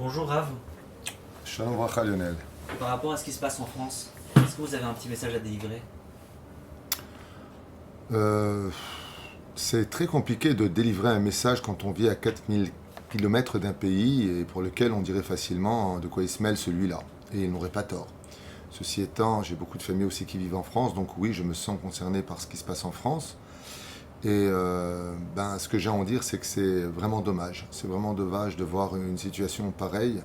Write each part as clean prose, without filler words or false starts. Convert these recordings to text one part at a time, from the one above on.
Bonjour Rav, Shalom Vracha Lionel. par rapport à ce qui se passe en France, est-ce que vous avez un petit message à délivrer? Euh, c'est très compliqué de délivrer un message quand on vit à 4000 km d'un pays et pour lequel on dirait facilement de quoi il se mêle celui-là. Et il n'aurait pas tort. Ceci étant, j'ai beaucoup de familles aussi qui vivent en France, donc oui, je me sens concerné par ce qui se passe en France. Et ce que j'ai à en dire, c'est que c'est vraiment dommage. C'est vraiment dommage de voir une situation pareille.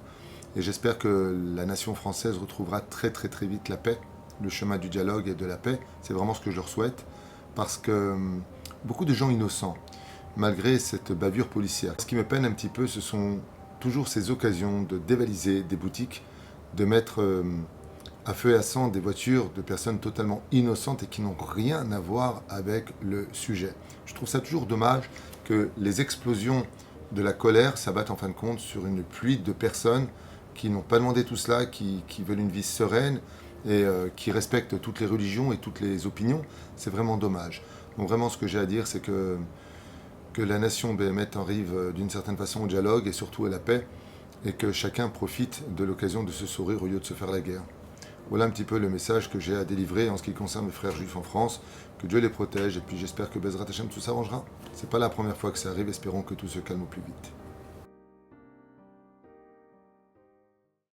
Et j'espère que la nation française retrouvera très très très vite la paix, le chemin du dialogue et de la paix. C'est vraiment ce que je leur souhaite. Parce que beaucoup de gens innocents, malgré cette bavure policière. Ce qui me peine un petit peu, ce sont toujours ces occasions de dévaliser des boutiques, de mettre à feu et à sang des voitures de personnes totalement innocentes et qui n'ont rien à voir avec le sujet. Je trouve ça toujours dommage que les explosions de la colère s'abattent en fin de compte sur une pluie de personnes qui n'ont pas demandé tout cela, qui veulent une vie sereine et qui respectent toutes les religions et toutes les opinions. C'est vraiment dommage. Donc vraiment ce que j'ai à dire, c'est que la nation BMT arrive d'une certaine façon au dialogue et surtout à la paix et que chacun profite de l'occasion de se sourire au lieu de se faire la guerre. Voilà un petit peu le message que j'ai à délivrer en ce qui concerne mes frères juifs en France. Que Dieu les protège et puis j'espère que Bezrat Hashem tout s'arrangera. C'est pas la première fois que ça arrive, espérons que tout se calme au plus vite.